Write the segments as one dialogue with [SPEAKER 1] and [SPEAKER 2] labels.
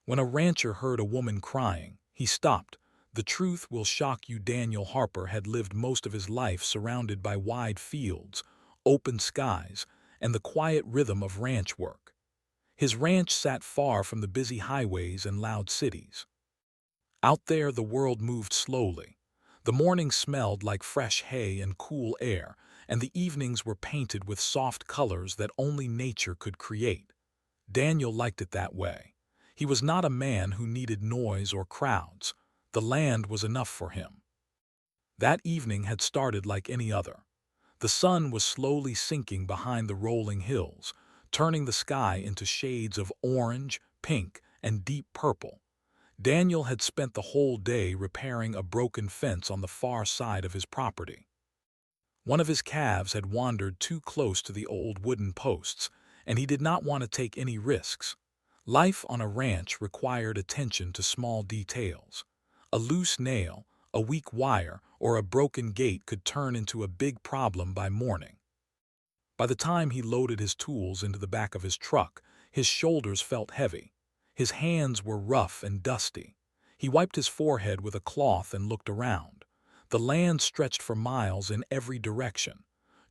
[SPEAKER 1] When a rancher heard a woman crying, he stopped. The truth will shock you. Daniel Harper had lived most of his life surrounded by wide fields, open skies, and the quiet rhythm of ranch work. His ranch sat far from the busy highways and loud cities. Out there the world moved slowly. The morning smelled like fresh hay and cool air, and the evenings were painted with soft colors that only nature could create. Daniel liked it that way. He was not a man who needed noise or crowds. The land was enough for him. That evening had started like any other. The sun was slowly sinking behind the rolling hills, turning the sky into shades of orange, pink, and deep purple. Daniel had spent the whole day repairing a broken fence on the far side of his property. One of his calves had wandered too close to the old wooden posts, and he did not want to take any risks. Life on a ranch required attention to small details. A loose nail, a weak wire, or a broken gate could turn into a big problem by morning. By the time he loaded his tools into the back of his truck, his shoulders felt heavy. His hands were rough and dusty. He wiped his forehead with a cloth and looked around. The land stretched for miles in every direction.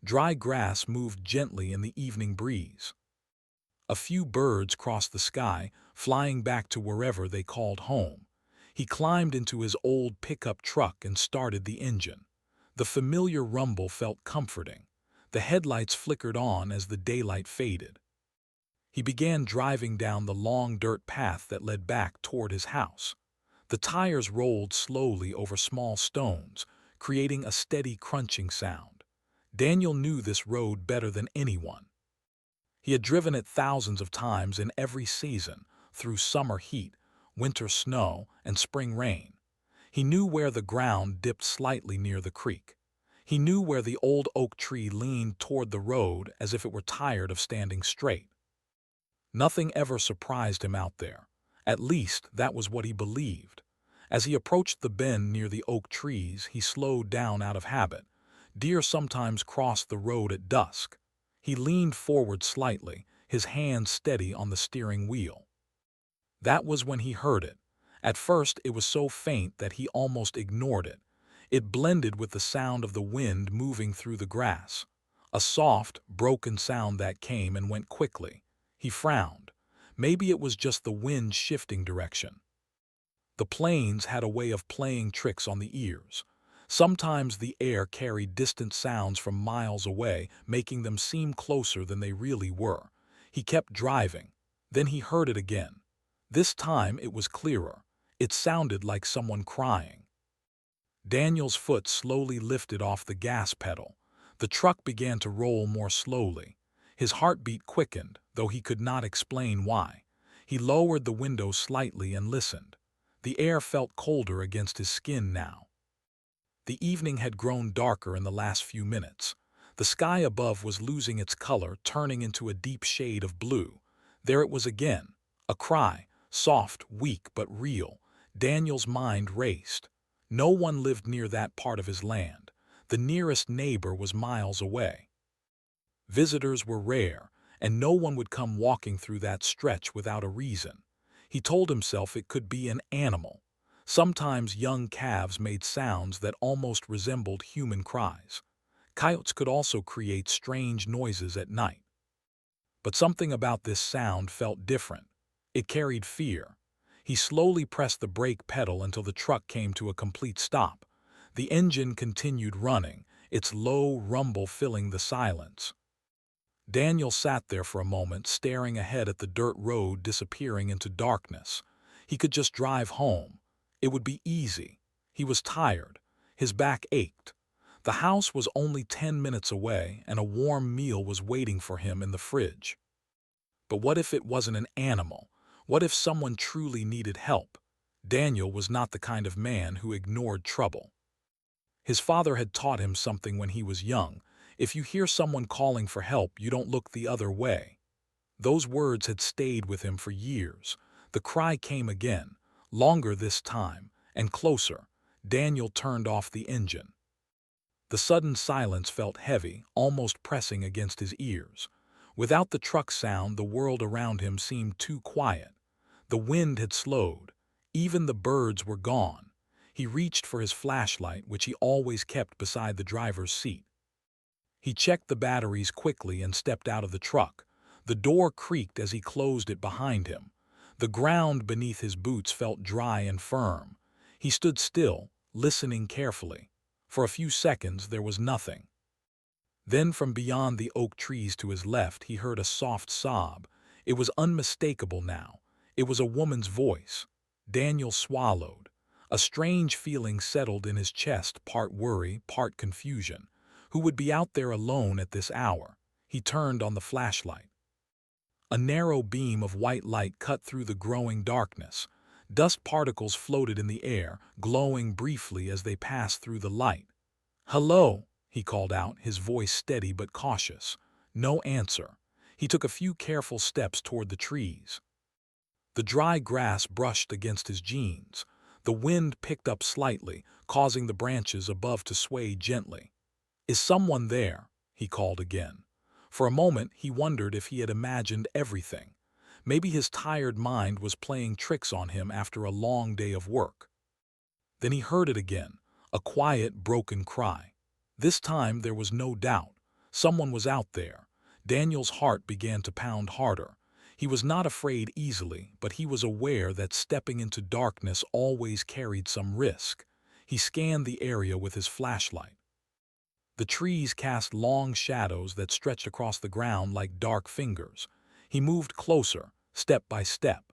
[SPEAKER 1] Dry grass moved gently in the evening breeze. A few birds crossed the sky, flying back to wherever they called home. He climbed into his old pickup truck and started the engine. The familiar rumble felt comforting. The headlights flickered on as the daylight faded. He began driving down the long dirt path that led back toward his house. The tires rolled slowly over small stones, creating a steady crunching sound. Daniel knew this road better than anyone. He had driven it thousands of times in every season, through summer heat, winter snow, and spring rain. He knew where the ground dipped slightly near the creek. He knew where the old oak tree leaned toward the road as if it were tired of standing straight. Nothing ever surprised him out there. At least, that was what he believed. As he approached the bend near the oak trees, he slowed down out of habit. Deer sometimes crossed the road at dusk. He leaned forward slightly, his hand steady on the steering wheel. That was when he heard it. At first, it was so faint that he almost ignored it. It blended with the sound of the wind moving through the grass. A soft, broken sound that came and went quickly. He frowned. Maybe it was just the wind shifting direction. The plains had a way of playing tricks on the ears. Sometimes the air carried distant sounds from miles away, making them seem closer than they really were. He kept driving. Then he heard it again. This time it was clearer. It sounded like someone crying. Daniel's foot slowly lifted off the gas pedal. The truck began to roll more slowly. His heartbeat quickened, though he could not explain why. He lowered the window slightly and listened. The air felt colder against his skin now. The evening had grown darker in the last few minutes. The sky above was losing its color, turning into a deep shade of blue. There it was again, a cry, soft, weak, but real. Daniel's mind raced. No one lived near that part of his land. The nearest neighbor was miles away. Visitors were rare, and no one would come walking through that stretch without a reason. He told himself it could be an animal. Sometimes young calves made sounds that almost resembled human cries. Coyotes could also create strange noises at night. But something about this sound felt different. It carried fear. He slowly pressed the brake pedal until the truck came to a complete stop. The engine continued running, its low rumble filling the silence. Daniel sat there for a moment, staring ahead at the dirt road disappearing into darkness. He could just drive home. It would be easy. He was tired. His back ached. The house was only 10 minutes away, and a warm meal was waiting for him in the fridge. But what if it wasn't an animal? What if someone truly needed help? Daniel was not the kind of man who ignored trouble. His father had taught him something when he was young. If you hear someone calling for help, you don't look the other way. Those words had stayed with him for years. The cry came again, longer this time, and closer. Daniel turned off the engine. The sudden silence felt heavy, almost pressing against his ears. Without the truck sound, the world around him seemed too quiet. The wind had slowed. Even the birds were gone. He reached for his flashlight, which he always kept beside the driver's seat. He checked the batteries quickly and stepped out of the truck. The door creaked as he closed it behind him. The ground beneath his boots felt dry and firm. He stood still, listening carefully. For a few seconds there was nothing. Then from beyond the oak trees to his left he heard a soft sob. It was unmistakable now. It was a woman's voice. Daniel swallowed. A strange feeling settled in his chest, part worry, part confusion. Who would be out there alone at this hour? He turned on the flashlight. A narrow beam of white light cut through the growing darkness. Dust particles floated in the air, glowing briefly as they passed through the light. "Hello," he called out, his voice steady but cautious. No answer. He took a few careful steps toward the trees. The dry grass brushed against his jeans. The wind picked up slightly, causing the branches above to sway gently. "Is someone there?" he called again. For a moment he wondered if he had imagined everything. Maybe his tired mind was playing tricks on him after a long day of work. Then he heard it again, a quiet, broken cry. This time there was no doubt. Someone was out there. Daniel's heart began to pound harder. He was not afraid easily, but he was aware that stepping into darkness always carried some risk. He scanned the area with his flashlight. The trees cast long shadows that stretched across the ground like dark fingers. He moved closer, step by step.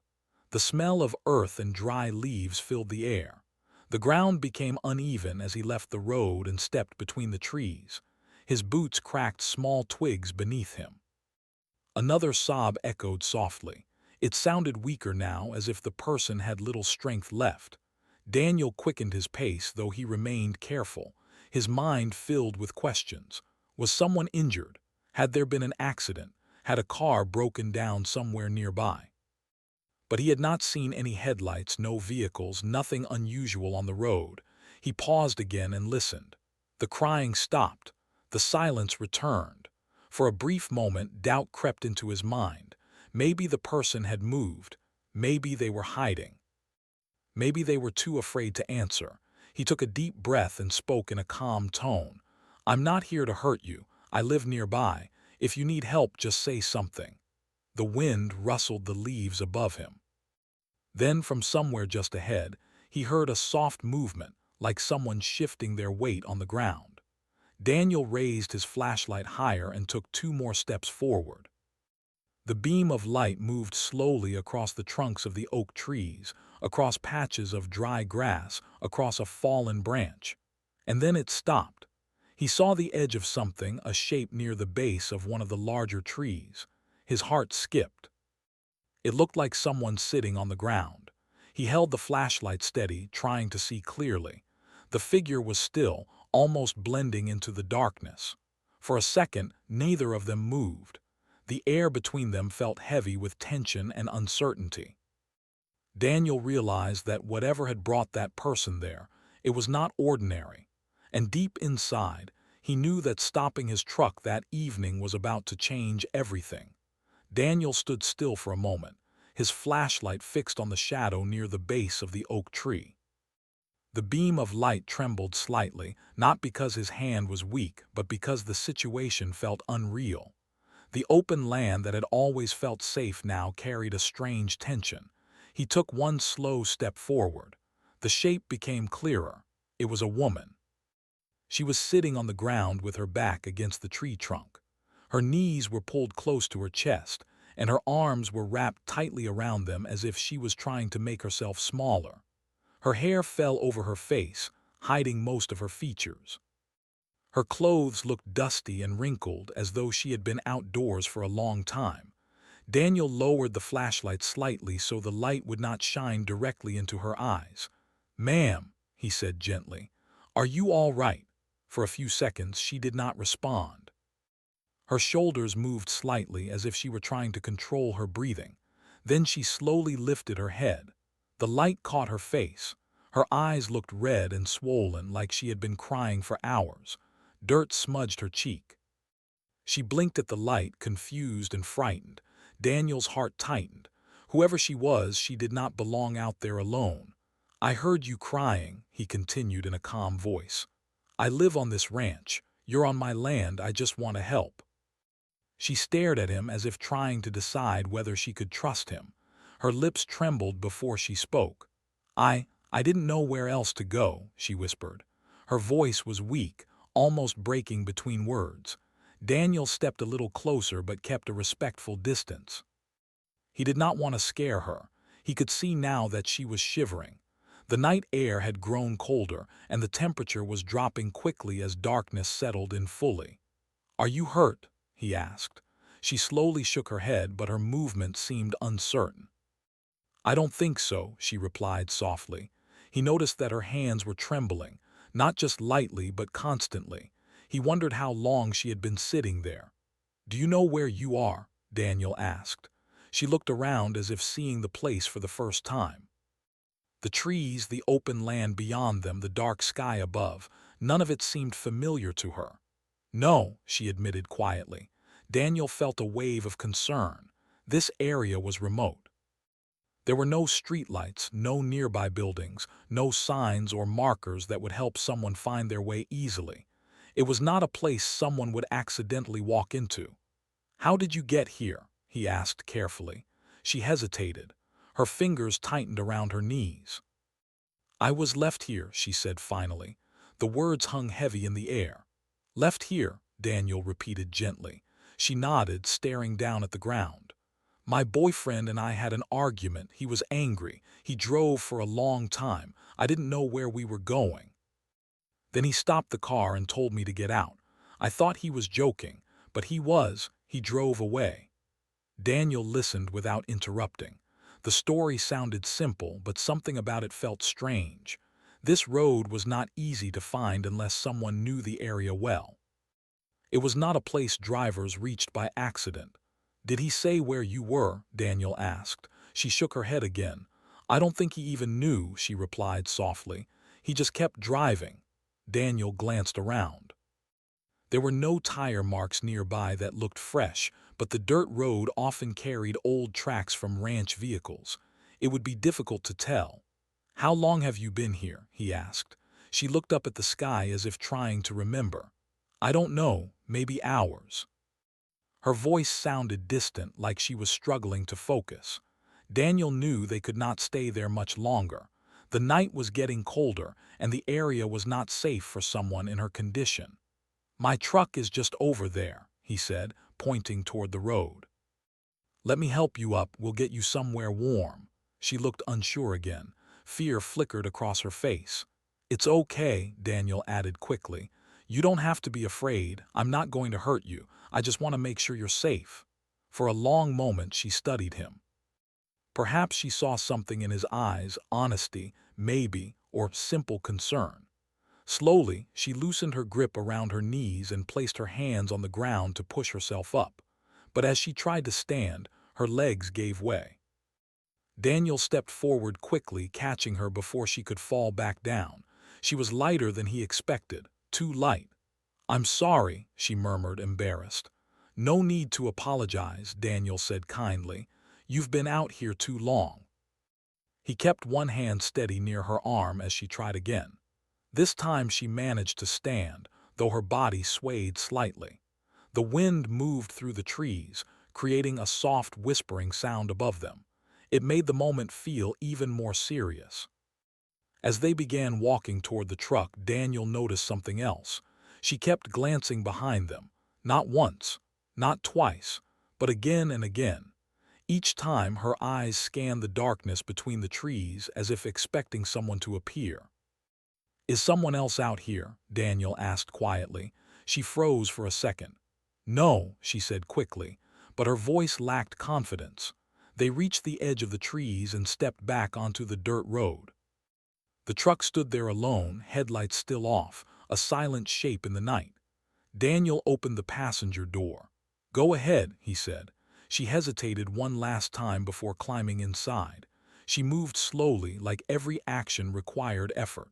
[SPEAKER 1] The smell of earth and dry leaves filled the air. The ground became uneven as he left the road and stepped between the trees. His boots cracked small twigs beneath him. Another sob echoed softly. It sounded weaker now, as if the person had little strength left. Daniel quickened his pace, though he remained careful. His mind filled with questions. Was someone injured? Had there been an accident? Had a car broken down somewhere nearby? But he had not seen any headlights, no vehicles, nothing unusual on the road. He paused again and listened. The crying stopped. The silence returned. For a brief moment, doubt crept into his mind. Maybe the person had moved. Maybe they were hiding. Maybe they were too afraid to answer. He took a deep breath and spoke in a calm tone. "I'm not here to hurt you. I live nearby. If you need help, just say something." The wind rustled the leaves above him. Then from somewhere just ahead, he heard a soft movement, like someone shifting their weight on the ground. Daniel raised his flashlight higher and took 2 more steps forward. The beam of light moved slowly across the trunks of the oak trees, across patches of dry grass, across a fallen branch. And then it stopped. He saw the edge of something, a shape near the base of one of the larger trees. His heart skipped. It looked like someone sitting on the ground. He held the flashlight steady, trying to see clearly. The figure was still, almost blending into the darkness. For a second, neither of them moved. The air between them felt heavy with tension and uncertainty. Daniel realized that whatever had brought that person there, it was not ordinary. And deep inside, he knew that stopping his truck that evening was about to change everything. Daniel stood still for a moment, his flashlight fixed on the shadow near the base of the oak tree. The beam of light trembled slightly, not because his hand was weak, but because the situation felt unreal. The open land that had always felt safe now carried a strange tension. He took one slow step forward. The shape became clearer. It was a woman. She was sitting on the ground with her back against the tree trunk. Her knees were pulled close to her chest, and her arms were wrapped tightly around them as if she was trying to make herself smaller. Her hair fell over her face, hiding most of her features. Her clothes looked dusty and wrinkled, as though she had been outdoors for a long time. Daniel lowered the flashlight slightly so the light would not shine directly into her eyes. "Ma'am," he said gently, "are you all right?" For a few seconds she did not respond. Her shoulders moved slightly as if she were trying to control her breathing. Then she slowly lifted her head. The light caught her face. Her eyes looked red and swollen, like she had been crying for hours. Dirt smudged her cheek. She blinked at the light, confused and frightened. Daniel's heart tightened. Whoever she was, she did not belong out there alone. I heard you crying, he continued in a calm voice. I live on this ranch. You're on my land, I just want to help. She stared at him as if trying to decide whether she could trust him. Her lips trembled before she spoke. I didn't know where else to go, she whispered. Her voice was weak, almost breaking between words. Daniel stepped a little closer but kept a respectful distance. He did not want to scare her. He could see now that she was shivering. The night air had grown colder, and the temperature was dropping quickly as darkness settled in fully. Are you hurt? He asked. She slowly shook her head, but her movement seemed uncertain. I don't think so, she replied softly. He noticed that her hands were trembling, not just lightly but constantly. He wondered how long she had been sitting there. Do you know where you are? Daniel asked. She looked around as if seeing the place for the first time. The trees, the open land beyond them, the dark sky above, none of it seemed familiar to her. No, she admitted quietly. Daniel felt a wave of concern. This area was remote. There were no streetlights, no nearby buildings, no signs or markers that would help someone find their way easily. It was not a place someone would accidentally walk into. How did you get here? He asked carefully. She hesitated. Her fingers tightened around her knees. I was left here, she said finally. The words hung heavy in the air. Left here, Daniel repeated gently. She nodded, staring down at the ground. My boyfriend and I had an argument. He was angry. He drove for a long time. I didn't know where we were going. Then he stopped the car and told me to get out. I thought he was joking, but he was. He drove away. Daniel listened without interrupting. The story sounded simple, but something about it felt strange. This road was not easy to find unless someone knew the area well. It was not a place drivers reached by accident. Did he say where you were? Daniel asked. She shook her head again. I don't think he even knew, she replied softly. He just kept driving. Daniel glanced around. There were no tire marks nearby that looked fresh, but the dirt road often carried old tracks from ranch vehicles. It would be difficult to tell. How long have you been here? He asked. She looked up at the sky as if trying to remember. I don't know, maybe hours. Her voice sounded distant, like she was struggling to focus. Daniel knew they could not stay there much longer. The night was getting colder, and the area was not safe for someone in her condition. My truck is just over there, he said, pointing toward the road. Let me help you up, we'll get you somewhere warm. She looked unsure again. Fear flickered across her face. It's okay, Daniel added quickly. You don't have to be afraid. I'm not going to hurt you. I just want to make sure you're safe. For a long moment she studied him. Perhaps she saw something in his eyes, honesty, maybe, or simple concern. Slowly, she loosened her grip around her knees and placed her hands on the ground to push herself up. But as she tried to stand, her legs gave way. Daniel stepped forward quickly, catching her before she could fall back down. She was lighter than he expected, too light. I'm sorry, she murmured, embarrassed. No need to apologize, Daniel said kindly. You've been out here too long. He kept one hand steady near her arm as she tried again. This time she managed to stand, though her body swayed slightly. The wind moved through the trees, creating a soft whispering sound above them. It made the moment feel even more serious. As they began walking toward the truck, Daniel noticed something else. She kept glancing behind them, not once, not twice, but again and again. Each time her eyes scanned the darkness between the trees as if expecting someone to appear. Is someone else out here? Daniel asked quietly. She froze for a second. No, she said quickly, but her voice lacked confidence. They reached the edge of the trees and stepped back onto the dirt road. The truck stood there alone, headlights still off, a silent shape in the night. Daniel opened the passenger door. Go ahead, he said. She hesitated one last time before climbing inside. She moved slowly, like every action required effort.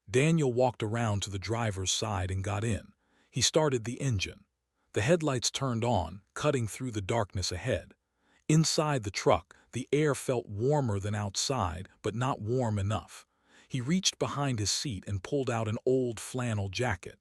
[SPEAKER 1] Daniel walked around to the driver's side and got in. He started the engine. The headlights turned on, cutting through the darkness ahead. Inside the truck, The air felt warmer than outside, but not warm enough. He reached behind his seat and pulled out an old flannel jacket.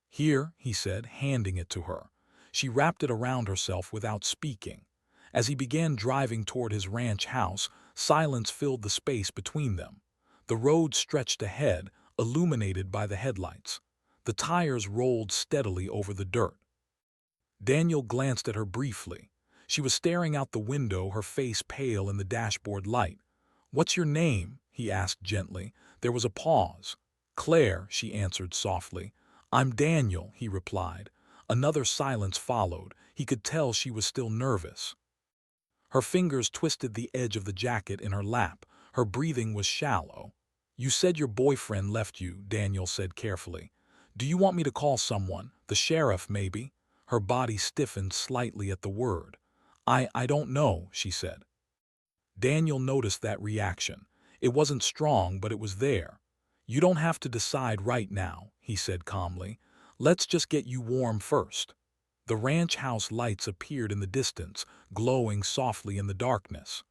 [SPEAKER 1] "Here," he said, handing it to her. She wrapped it around herself without speaking. As he began driving toward his ranch house, silence filled the space between them. The road stretched ahead, illuminated by the headlights. The tires rolled steadily over the dirt. Daniel glanced at her briefly. She was staring out the window, her face pale in the dashboard light. "What's your name?" he asked gently. There was a pause. "Claire," she answered softly. "I'm Daniel," he replied. Another silence followed. He could tell she was still nervous. Her fingers twisted the edge of the jacket in her lap. Her breathing was shallow. "You said your boyfriend left you," Daniel said carefully. "Do you want me to call someone? The sheriff, maybe?" Her body stiffened slightly at the word. I don't know," she said. Daniel noticed that reaction. It wasn't strong, but it was there. "You don't have to decide right now," he said calmly. "Let's just get you warm first." The ranch house lights appeared in the distance, glowing softly in the darkness.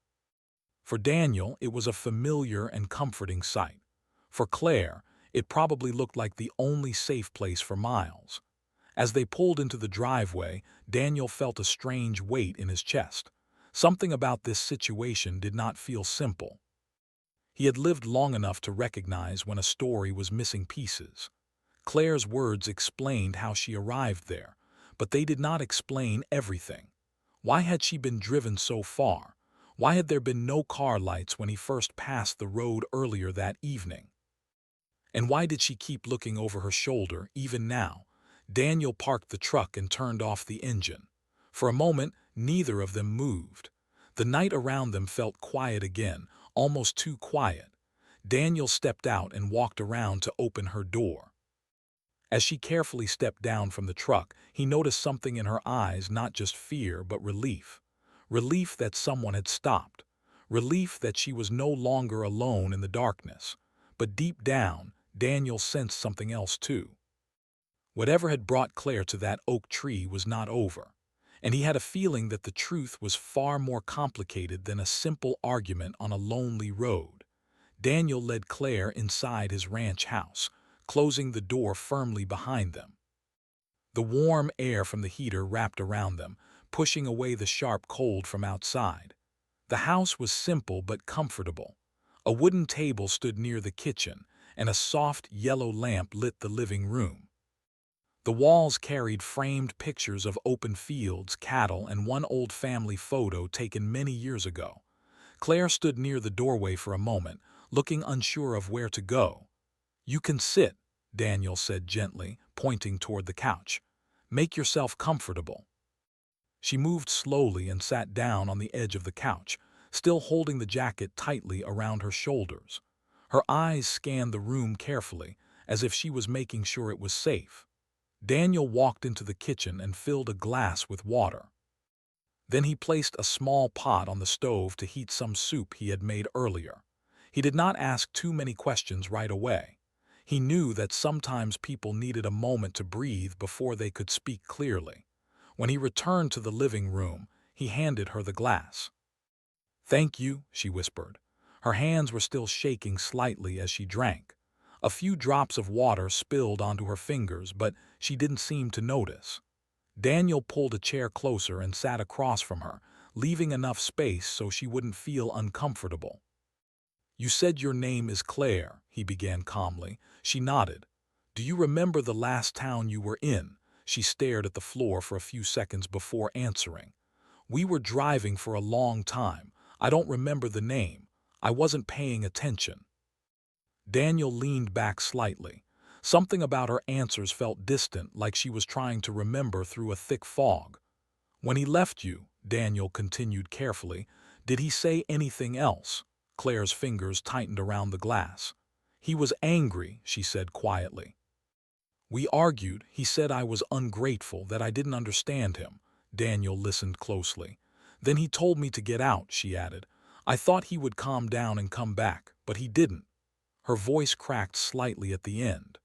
[SPEAKER 1] For Daniel, it was a familiar and comforting sight. For Claire, it probably looked like the only safe place for miles. As they pulled into the driveway, Daniel felt a strange weight in his chest. Something about this situation did not feel simple. He had lived long enough to recognize when a story was missing pieces. Claire's words explained how she arrived there, but they did not explain everything. Why had she been driven so far? Why had there been no car lights when he first passed the road earlier that evening? And why did she keep looking over her shoulder, even now? Daniel parked the truck and turned off the engine. For a moment, neither of them moved. The night around them felt quiet again, almost too quiet. Daniel stepped out and walked around to open her door. As she carefully stepped down from the truck, he noticed something in her eyes, not just fear, but relief. Relief that someone had stopped. Relief that she was no longer alone in the darkness. But deep down, Daniel sensed something else too. Whatever had brought Claire to that oak tree was not over, and he had a feeling that the truth was far more complicated than a simple argument on a lonely road. Daniel led Claire inside his ranch house, closing the door firmly behind them. The warm air from the heater wrapped around them, pushing away the sharp cold from outside. The house was simple but comfortable. A wooden table stood near the kitchen, and a soft yellow lamp lit the living room. The walls carried framed pictures of open fields, cattle, and one old family photo taken many years ago. Claire stood near the doorway for a moment, looking unsure of where to go. "You can sit," Daniel said gently, pointing toward the couch. "Make yourself comfortable." She moved slowly and sat down on the edge of the couch, still holding the jacket tightly around her shoulders. Her eyes scanned the room carefully, as if she was making sure it was safe. Daniel walked into the kitchen and filled a glass with water. Then he placed a small pot on the stove to heat some soup he had made earlier. He did not ask too many questions right away. He knew that sometimes people needed a moment to breathe before they could speak clearly. When he returned to the living room, he handed her the glass. "Thank you," she whispered. Her hands were still shaking slightly as she drank. A few drops of water spilled onto her fingers, but she didn't seem to notice. Daniel pulled a chair closer and sat across from her, leaving enough space so she wouldn't feel uncomfortable. "You said your name is Claire," he began calmly. She nodded. "Do you remember the last town you were in?" She stared at the floor for a few seconds before answering. "We were driving for a long time. I don't remember the name. I wasn't paying attention." Daniel leaned back slightly. Something about her answers felt distant, like she was trying to remember through a thick fog. "When he left you," Daniel continued carefully, "did he say anything else?" Claire's fingers tightened around the glass. "He was angry," she said quietly. "We argued. He said I was ungrateful, that I didn't understand him." Daniel listened closely. "Then he told me to get out," she added. "I thought he would calm down and come back, but he didn't." Her voice cracked slightly at the end.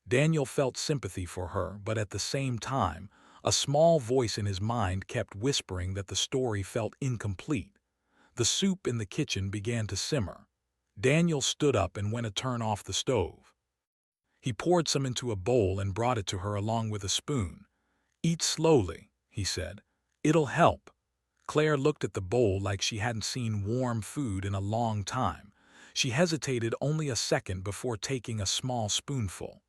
[SPEAKER 1] Daniel felt sympathy for her, but at the same time, a small voice in his mind kept whispering that the story felt incomplete. The soup in the kitchen began to simmer. Daniel stood up and went to turn off the stove. He poured some into a bowl and brought it to her along with a spoon. "Eat slowly," he said. "It'll help." Claire looked at the bowl like she hadn't seen warm food in a long time. She hesitated only a second before taking a small spoonful.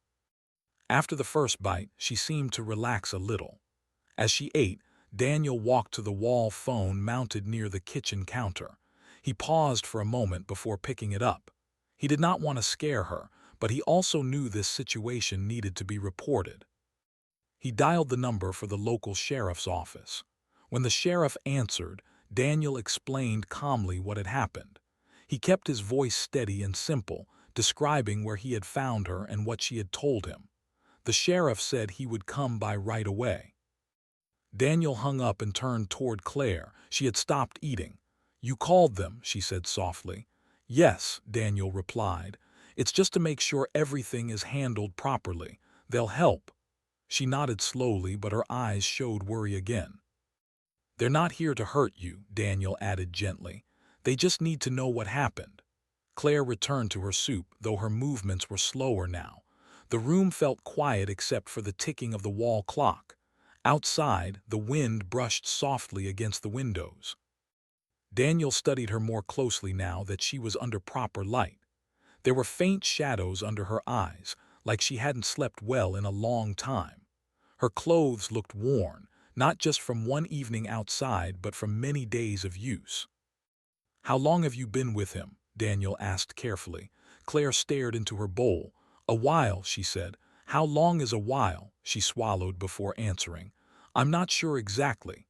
[SPEAKER 1] After the first bite, she seemed to relax a little. As she ate, Daniel walked to the wall phone mounted near the kitchen counter. He paused for a moment before picking it up. He did not want to scare her, but he also knew this situation needed to be reported. He dialed the number for the local sheriff's office. When the sheriff answered, Daniel explained calmly what had happened. He kept his voice steady and simple, describing where he had found her and what she had told him. The sheriff said he would come by right away. Daniel hung up and turned toward Claire. She had stopped eating. "You called them," she said softly. "Yes," Daniel replied. "It's just to make sure everything is handled properly. They'll help." She nodded slowly, but her eyes showed worry again. "They're not here to hurt you," Daniel added gently. "They just need to know what happened." Claire returned to her soup, though her movements were slower now. The room felt quiet except for the ticking of the wall clock. Outside, the wind brushed softly against the windows. Daniel studied her more closely now that she was under proper light. There were faint shadows under her eyes, like she hadn't slept well in a long time. Her clothes looked worn, not just from one evening outside but from many days of use. "How long have you been with him?" Daniel asked carefully. Claire stared into her bowl. "A while," she said. "How long is a while?" She swallowed before answering. "I'm not sure exactly."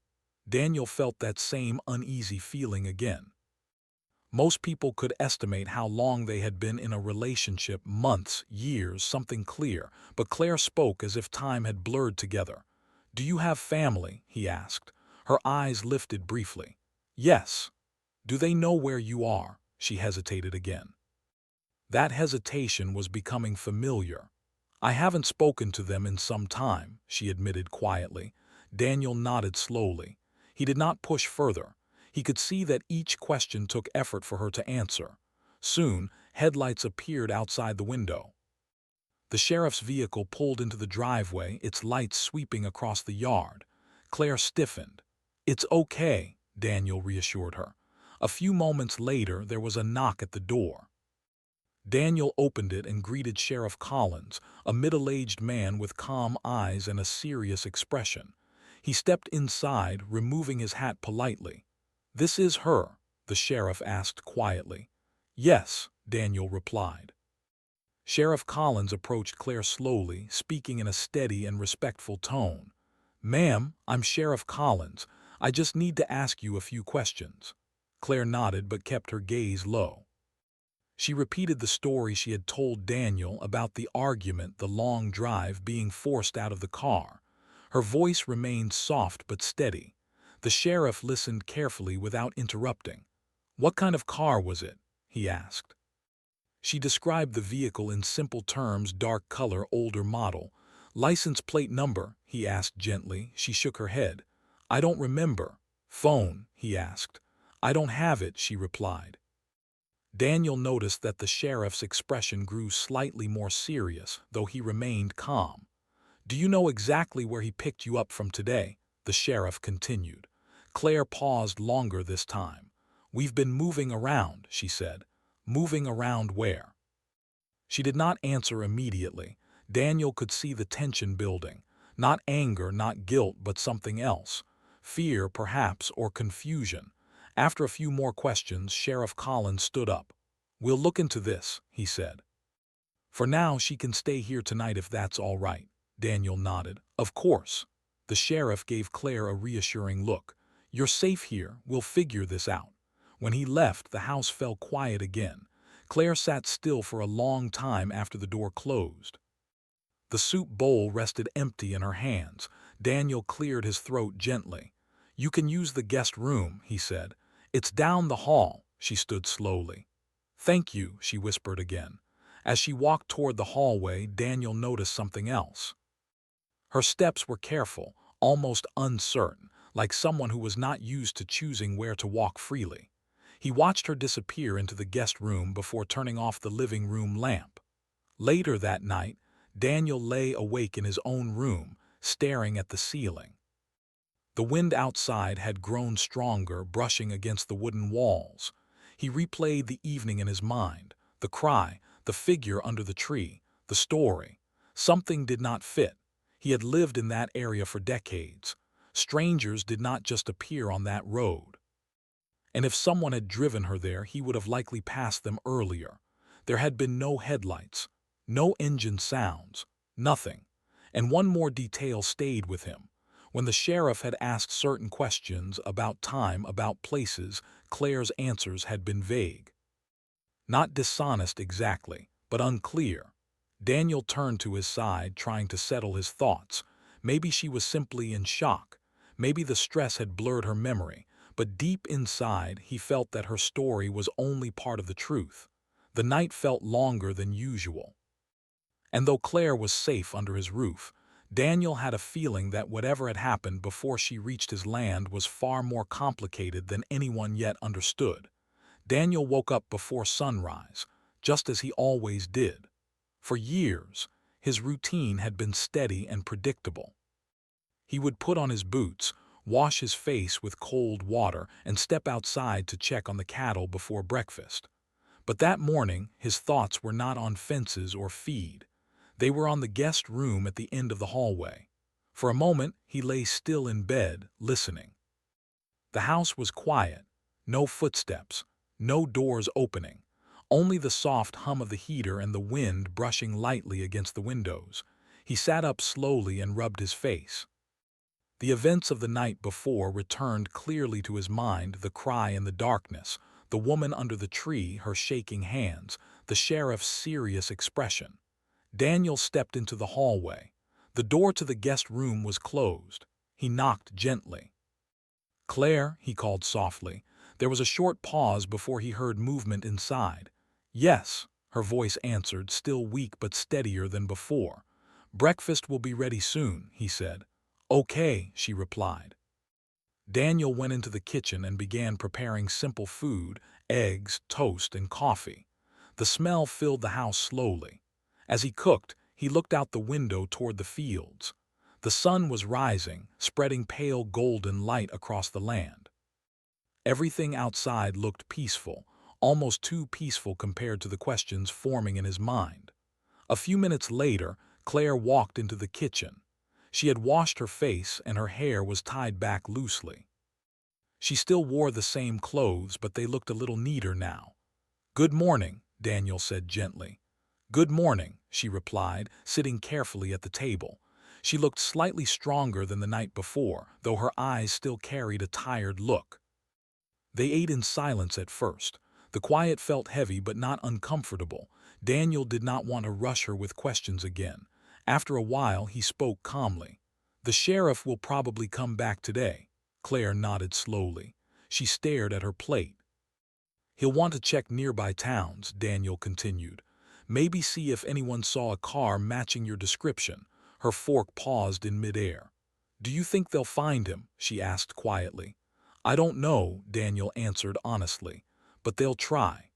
[SPEAKER 1] Daniel felt that same uneasy feeling again. Most people could estimate how long they had been in a relationship, months, years, something clear, but Claire spoke as if time had blurred together. "Do you have family?" he asked. Her eyes lifted briefly. "Yes." "Do they know where you are?" She hesitated again. That hesitation was becoming familiar. "I haven't spoken to them in some time," she admitted quietly. Daniel nodded slowly. He did not push further. He could see that each question took effort for her to answer. Soon, headlights appeared outside the window. The sheriff's vehicle pulled into the driveway, its lights sweeping across the yard. Claire stiffened. "It's okay," Daniel reassured her. A few moments later, there was a knock at the door. Daniel opened it and greeted Sheriff Collins, a middle-aged man with calm eyes and a serious expression. He stepped inside, removing his hat politely. "This is her?" the sheriff asked quietly. "Yes," Daniel replied. Sheriff Collins approached Claire slowly, speaking in a steady and respectful tone. "Ma'am, I'm Sheriff Collins. I just need to ask you a few questions." Claire nodded but kept her gaze low. She repeated the story she had told Daniel about the argument, the long drive, being forced out of the car. Her voice remained soft but steady. The sheriff listened carefully without interrupting. "What kind of car was it?" he asked. She described the vehicle in simple terms: dark color, older model. "License plate number?" he asked gently. She shook her head. "I don't remember." "Phone?" he asked. "I don't have it," she replied. Daniel noticed that the sheriff's expression grew slightly more serious, though he remained calm. "Do you know exactly where he picked you up from today?" the sheriff continued. Claire paused longer this time. "We've been moving around," she said. "Moving around where?" She did not answer immediately. Daniel could see the tension building. Not anger, not guilt, but something else. Fear, perhaps, or confusion. After a few more questions, Sheriff Collins stood up. "We'll look into this," he said. "For now, she can stay here tonight if that's all right." Daniel nodded. "Of course." The sheriff gave Claire a reassuring look. "You're safe here. We'll figure this out." When he left, the house fell quiet again. Claire sat still for a long time after the door closed. The soup bowl rested empty in her hands. Daniel cleared his throat gently. "You can use the guest room," he said. "It's down the hall." She stood slowly. "Thank you," she whispered again. As she walked toward the hallway, Daniel noticed something else. Her steps were careful, almost uncertain, like someone who was not used to choosing where to walk freely. He watched her disappear into the guest room before turning off the living room lamp. Later that night, Daniel lay awake in his own room, staring at the ceiling. The wind outside had grown stronger, brushing against the wooden walls. He replayed the evening in his mind, the cry, the figure under the tree, the story. Something did not fit. He had lived in that area for decades. Strangers did not just appear on that road. And if someone had driven her there, he would have likely passed them earlier. There had been no headlights, no engine sounds, nothing. And one more detail stayed with him. When the sheriff had asked certain questions about time, about places, Claire's answers had been vague. Not dishonest exactly, but unclear. Daniel turned to his side, trying to settle his thoughts. Maybe she was simply in shock. Maybe the stress had blurred her memory. But deep inside, he felt that her story was only part of the truth. The night felt longer than usual. And though Claire was safe under his roof, Daniel had a feeling that whatever had happened before she reached his land was far more complicated than anyone yet understood. Daniel woke up before sunrise, just as he always did. For years, his routine had been steady and predictable. He would put on his boots, wash his face with cold water, and step outside to check on the cattle before breakfast. But that morning, his thoughts were not on fences or feed. They were on the guest room at the end of the hallway. For a moment, he lay still in bed, listening. The house was quiet, no footsteps, no doors opening, only the soft hum of the heater and the wind brushing lightly against the windows. He sat up slowly and rubbed his face. The events of the night before returned clearly to his mind, the cry in the darkness, the woman under the tree, her shaking hands, the sheriff's serious expression. Daniel stepped into the hallway. The door to the guest room was closed. He knocked gently. "Claire," he called softly. There was a short pause before he heard movement inside. "Yes," her voice answered, still weak but steadier than before. "Breakfast will be ready soon," he said. "Okay," she replied. Daniel went into the kitchen and began preparing simple food, eggs, toast, and coffee. The smell filled the house slowly. As he cooked, he looked out the window toward the fields. The sun was rising, spreading pale golden light across the land. Everything outside looked peaceful, almost too peaceful compared to the questions forming in his mind. A few minutes later, Claire walked into the kitchen. She had washed her face and her hair was tied back loosely. She still wore the same clothes, but they looked a little neater now. "Good morning," Daniel said gently. "Good morning," she replied, sitting carefully at the table. She looked slightly stronger than the night before, though her eyes still carried a tired look. They ate in silence at first. The quiet felt heavy but not uncomfortable. Daniel did not want to rush her with questions again. After a while, he spoke calmly. "The sheriff will probably come back today." Claire nodded slowly. She stared at her plate. "He'll want to check nearby towns," Daniel continued. "Maybe see if anyone saw a car matching your description." Her fork paused in midair. "Do you think they'll find him?" she asked quietly. "I don't know," Daniel answered honestly, "but they'll try."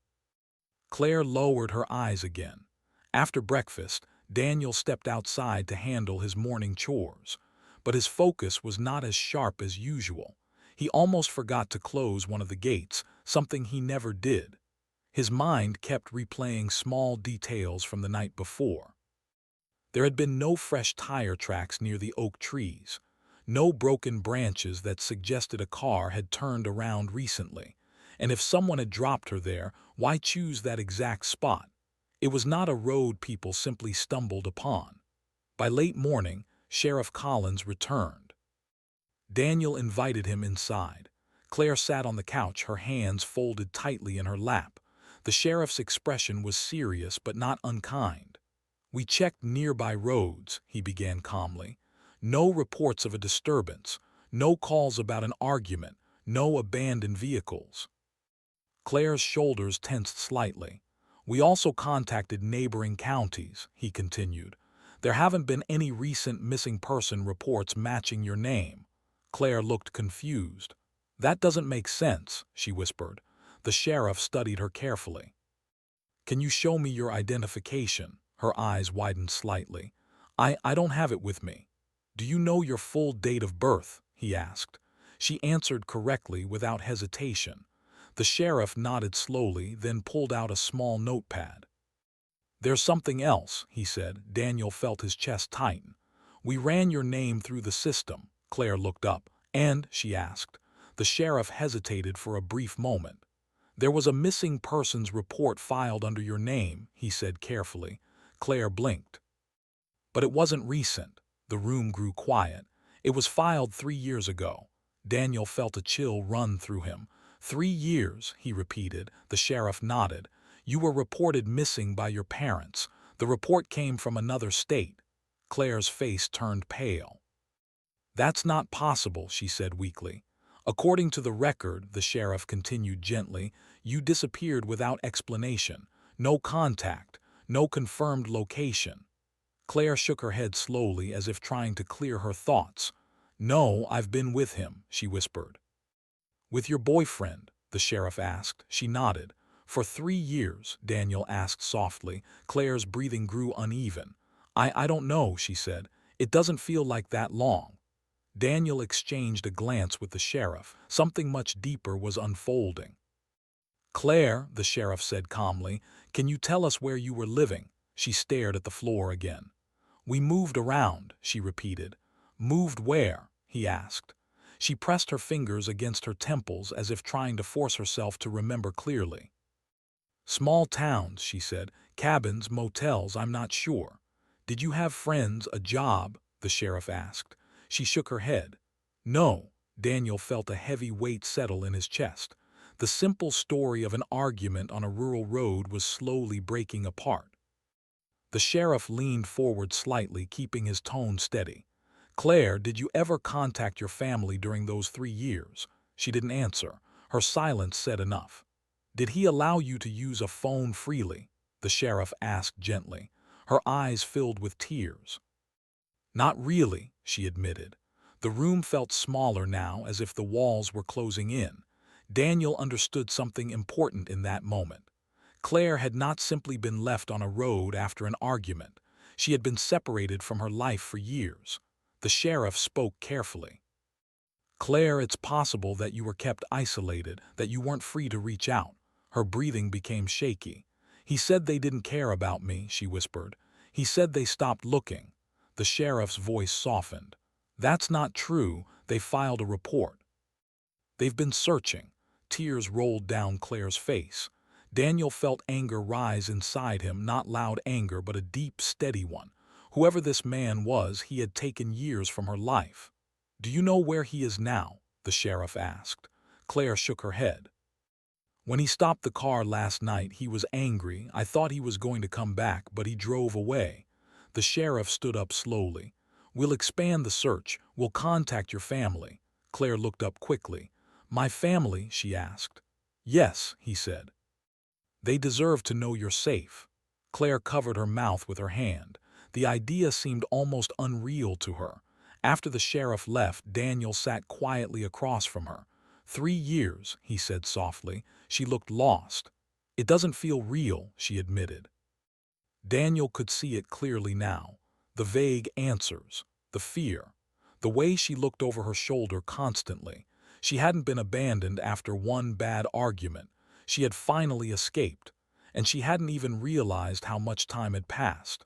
[SPEAKER 1] Claire lowered her eyes again. After breakfast, Daniel stepped outside to handle his morning chores. But his focus was not as sharp as usual. He almost forgot to close one of the gates, something he never did. His mind kept replaying small details from the night before. There had been no fresh tire tracks near the oak trees, no broken branches that suggested a car had turned around recently. And if someone had dropped her there, why choose that exact spot? It was not a road people simply stumbled upon. By late morning, Sheriff Collins returned. Daniel invited him inside. Claire sat on the couch, her hands folded tightly in her lap. The sheriff's expression was serious but not unkind. "We checked nearby roads," he began calmly. "No reports of a disturbance, no calls about an argument, no abandoned vehicles." Claire's shoulders tensed slightly. "We also contacted neighboring counties," he continued. "There haven't been any recent missing person reports matching your name." Claire looked confused. "That doesn't make sense," she whispered. The sheriff studied her carefully. "Can you show me your identification?" Her eyes widened slightly. I don't have it with me." "Do you know your full date of birth?" he asked. She answered correctly without hesitation. The sheriff nodded slowly, then pulled out a small notepad. "There's something else," he said. Daniel felt his chest tighten. "We ran your name through the system." Claire looked up. "And?" she asked. The sheriff hesitated for a brief moment. "There was a missing persons report filed under your name," he said carefully. Claire blinked. "But it wasn't recent." The room grew quiet. "It was filed 3 years ago." Daniel felt a chill run through him. 3 years, he repeated. The sheriff nodded. "You were reported missing by your parents. The report came from another state." Claire's face turned pale. "That's not possible," she said weakly. "According to the record," the sheriff continued gently, "you disappeared without explanation. No contact, no confirmed location." Claire shook her head slowly as if trying to clear her thoughts. "No, I've been with him," she whispered. "With your boyfriend?" the sheriff asked. She nodded. "For 3 years?" Daniel asked softly. Claire's breathing grew uneven. I don't know," she said. "It doesn't feel like that long." Daniel exchanged a glance with the sheriff. Something much deeper was unfolding. "Claire," the sheriff said calmly, "can you tell us where you were living?" She stared at the floor again. "We moved around," she repeated. "Moved where?" he asked. She pressed her fingers against her temples as if trying to force herself to remember clearly. "Small towns," she said. "Cabins, motels, I'm not sure." "Did you have friends, a job?" the sheriff asked. She shook her head. "No." Daniel felt a heavy weight settle in his chest. The simple story of an argument on a rural road was slowly breaking apart. The sheriff leaned forward slightly, keeping his tone steady. "Claire, did you ever contact your family during those 3 years?" She didn't answer. Her silence said enough. "Did he allow you to use a phone freely?" the sheriff asked gently. Her eyes filled with tears. "Not really," she admitted. The room felt smaller now, as if the walls were closing in. Daniel understood something important in that moment. Claire had not simply been left on a road after an argument. She had been separated from her life for years. The sheriff spoke carefully. "Claire, it's possible that you were kept isolated, that you weren't free to reach out." Her breathing became shaky. "He said they didn't care about me," she whispered. "He said they stopped looking." The sheriff's voice softened. "That's not true. They filed a report." "They've been searching." Tears rolled down Claire's face. Daniel felt anger rise inside him, not loud anger, but a deep, steady one. Whoever this man was, he had taken years from her life. "Do you know where he is now?" the sheriff asked. Claire shook her head. "When he stopped the car last night, he was angry. I thought he was going to come back, but he drove away." The sheriff stood up slowly. "We'll expand the search. We'll contact your family." Claire looked up quickly. "My family?" she asked. "Yes," he said. "They deserve to know you're safe." Claire covered her mouth with her hand. The idea seemed almost unreal to her. After the sheriff left, Daniel sat quietly across from her. 3 years, he said softly. She looked lost. "It doesn't feel real," she admitted. Daniel could see it clearly now. The vague answers, the fear, the way she looked over her shoulder constantly. She hadn't been abandoned after one bad argument. She had finally escaped, and she hadn't even realized how much time had passed.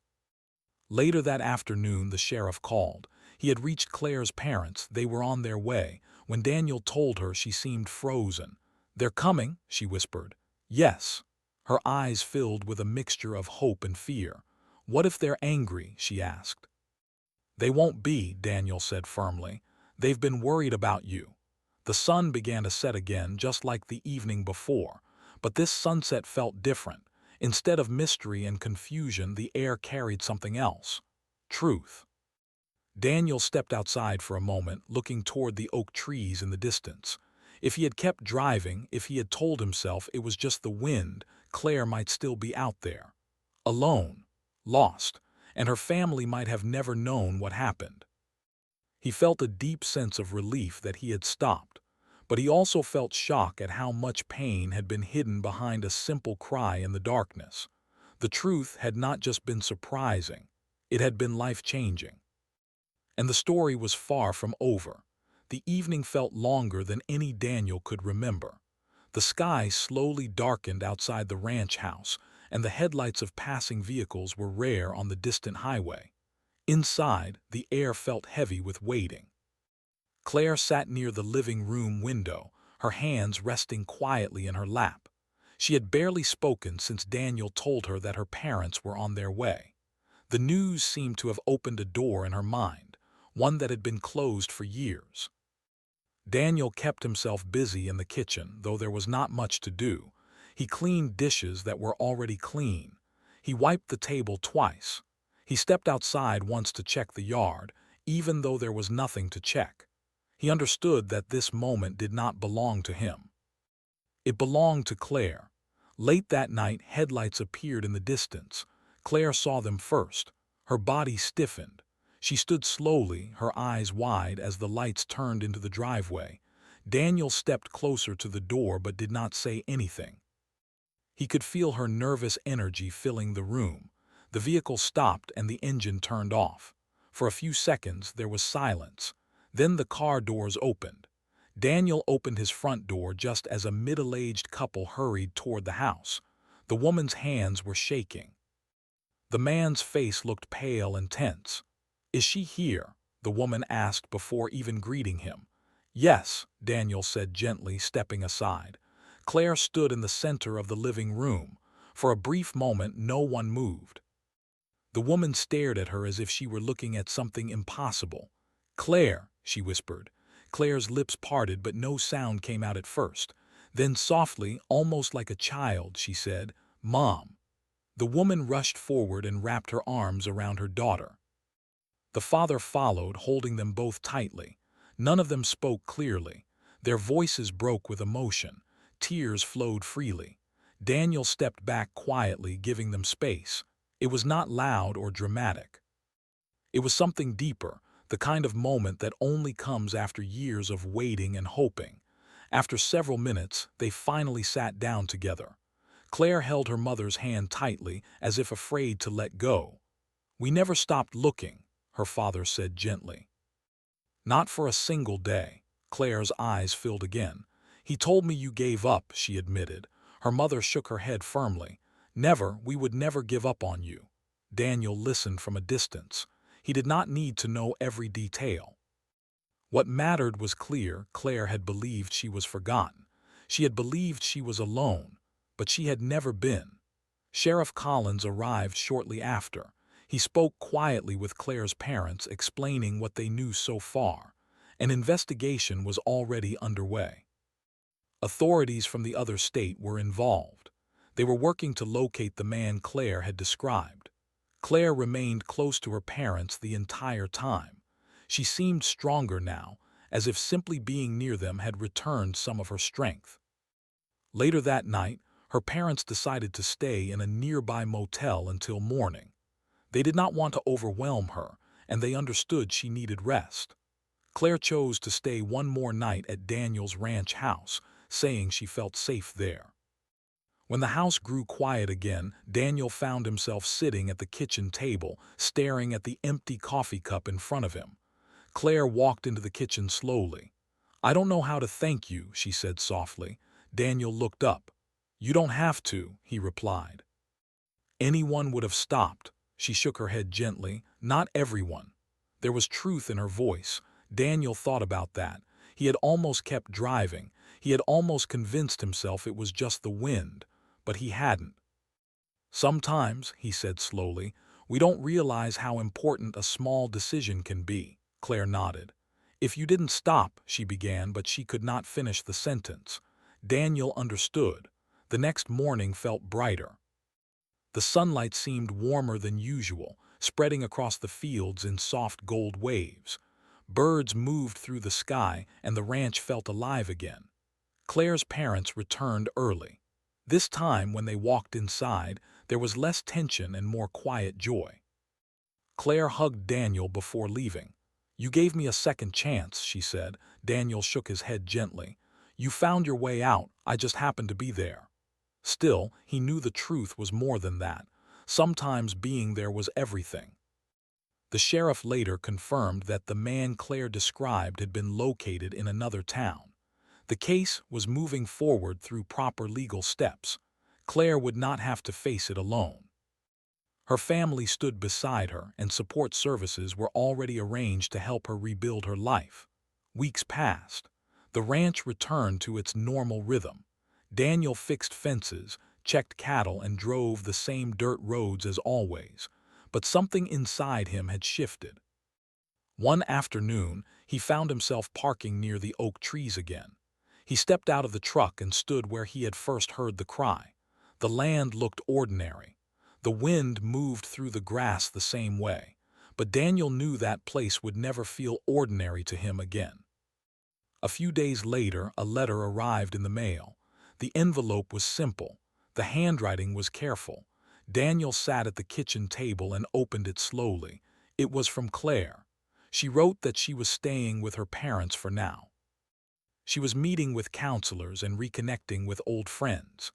[SPEAKER 1] Later that afternoon, the sheriff called. He had reached Claire's parents. They were on their way. When Daniel told her, she seemed frozen. "They're coming," she whispered. "Yes." Her eyes filled with a mixture of hope and fear. "What if they're angry?" she asked. "They won't be," Daniel said firmly. "They've been worried about you." The sun began to set again, just like the evening before. But this sunset felt different. Instead of mystery and confusion, the air carried something else. Truth. Daniel stepped outside for a moment, looking toward the oak trees in the distance. If he had kept driving, if he had told himself it was just the wind, Claire might still be out there. Alone. Lost. And her family might have never known what happened. He felt a deep sense of relief that he had stopped. but he also felt shock at how much pain had been hidden behind a simple cry in the darkness. The truth had not just been surprising, it had been life-changing. And the story was far from over. The evening felt longer than any Daniel could remember. The sky slowly darkened outside the ranch house, and the headlights of passing vehicles were rare on the distant highway. Inside, the air felt heavy with waiting. Claire sat near the living room window, her hands resting quietly in her lap. She had barely spoken since Daniel told her that her parents were on their way. The news seemed to have opened a door in her mind, one that had been closed for years. Daniel kept himself busy in the kitchen, though there was not much to do. He cleaned dishes that were already clean. He wiped the table twice. He stepped outside once to check the yard, even though there was nothing to check. He understood that this moment did not belong to him. It belonged to Claire. Late that night, headlights appeared in the distance. Claire saw them first. Her body stiffened. She stood slowly, her eyes wide as the lights turned into the driveway. Daniel stepped closer to the door but did not say anything. He could feel her nervous energy filling the room. The vehicle stopped and the engine turned off. For a few seconds, there was silence. Then the car doors opened. Daniel opened his front door just as a middle-aged couple hurried toward the house. The woman's hands were shaking. The man's face looked pale and tense. "Is she here?" the woman asked before even greeting him. "Yes," Daniel said gently, stepping aside. Claire stood in the center of the living room. For a brief moment, no one moved. The woman stared at her as if she were looking at something impossible. "Claire," she whispered. Claire's lips parted, but no sound came out at first. Then softly, almost like a child, she said, "Mom." The woman rushed forward and wrapped her arms around her daughter. The father followed, holding them both tightly. None of them spoke clearly. Their voices broke with emotion. Tears flowed freely. Daniel stepped back quietly, giving them space. It was not loud or dramatic. It was something deeper, the kind of moment that only comes after years of waiting and hoping. After several minutes, they finally sat down together. Claire held her mother's hand tightly, as if afraid to let go. "We never stopped looking," her father said gently. "Not for a single day." Claire's eyes filled again. "He told me you gave up," she admitted. Her mother shook her head firmly. "Never, we would never give up on you." Daniel listened from a distance. He did not need to know every detail. What mattered was clear. Claire had believed she was forgotten. She had believed she was alone, but she had never been. Sheriff Collins arrived shortly after. He spoke quietly with Claire's parents, explaining what they knew so far. An investigation was already underway. Authorities from the other state were involved. They were working to locate the man Claire had described. Claire remained close to her parents the entire time. She seemed stronger now, as if simply being near them had returned some of her strength. Later that night, her parents decided to stay in a nearby motel until morning. They did not want to overwhelm her, and they understood she needed rest. Claire chose to stay one more night at Daniel's ranch house, saying she felt safe there. When the house grew quiet again, Daniel found himself sitting at the kitchen table, staring at the empty coffee cup in front of him. Claire walked into the kitchen slowly. "I don't know how to thank you," she said softly. Daniel looked up. "You don't have to," he replied. "Anyone would have stopped." She shook her head gently. "Not everyone." There was truth in her voice. Daniel thought about that. He had almost kept driving. He had almost convinced himself it was just the wind. But he hadn't. "Sometimes," he said slowly, "we don't realize how important a small decision can be." Claire nodded. "If you didn't stop," she began, but she could not finish the sentence. Daniel understood. The next morning felt brighter. The sunlight seemed warmer than usual, spreading across the fields in soft gold waves. Birds moved through the sky, and the ranch felt alive again. Claire's parents returned early. This time, when they walked inside, there was less tension and more quiet joy. Claire hugged Daniel before leaving. "You gave me a second chance," she said. Daniel shook his head gently. You found your way out, I just happened to be there. Still, he knew the truth was more than that. Sometimes being there was everything. The sheriff later confirmed that the man Claire described had been located in another town. The case was moving forward through proper legal steps. Claire would not have to face it alone. Her family stood beside her, and support services were already arranged to help her rebuild her life. Weeks passed. The ranch returned to its normal rhythm. Daniel fixed fences, checked cattle, and drove the same dirt roads as always. But something inside him had shifted. One afternoon, he found himself parking near the oak trees again. He stepped out of the truck and stood where he had first heard the cry. The land looked ordinary. The wind moved through the grass the same way, but Daniel knew that place would never feel ordinary to him again. A few days later, a letter arrived in the mail. The envelope was simple. The handwriting was careful. Daniel sat at the kitchen table and opened it slowly. It was from Claire. She wrote that she was staying with her parents for now. She was meeting with counselors and reconnecting with old friends.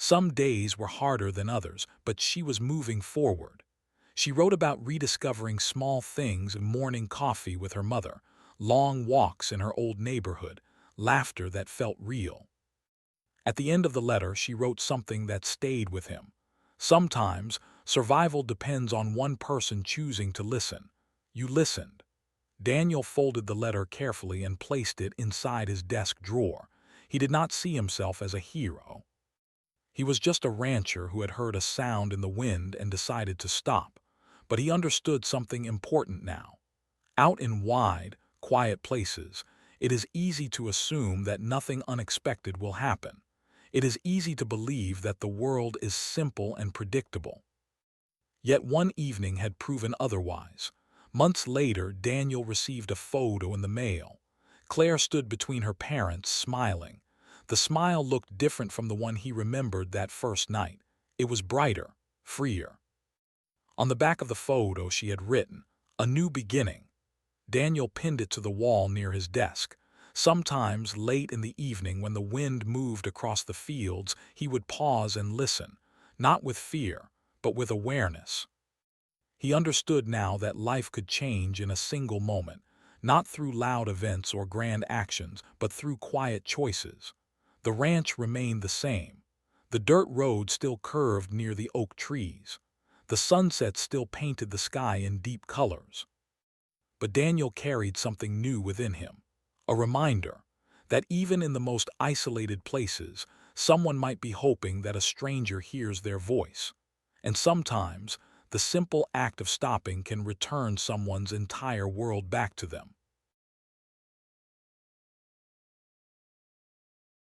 [SPEAKER 1] Some days were harder than others, but she was moving forward. She wrote about rediscovering small things, morning coffee with her mother, long walks in her old neighborhood, laughter that felt real. At the end of the letter, she wrote something that stayed with him. Sometimes, survival depends on one person choosing to listen. You listened. Daniel folded the letter carefully and placed it inside his desk drawer. He did not see himself as a hero. He was just a rancher who had heard a sound in the wind and decided to stop. But he understood something important now. Out in wide, quiet places, it is easy to assume that nothing unexpected will happen. It is easy to believe that the world is simple and predictable. Yet one evening had proven otherwise. Months later, Daniel received a photo in the mail. Claire stood between her parents, smiling. The smile looked different from the one he remembered that first night. It was brighter, freer. On the back of the photo she had written, "A new beginning." Daniel pinned it to the wall near his desk. Sometimes, late in the evening when the wind moved across the fields, he would pause and listen, not with fear, but with awareness. He understood now that life could change in a single moment, not through loud events or grand actions, but through quiet choices. The ranch remained the same. The dirt road still curved near the oak trees. The sunset still painted the sky in deep colors. But Daniel carried something new within him, a reminder that even in the most isolated places, someone might be hoping that a stranger hears their voice. And sometimes, the simple act of stopping can return someone's entire world back to them.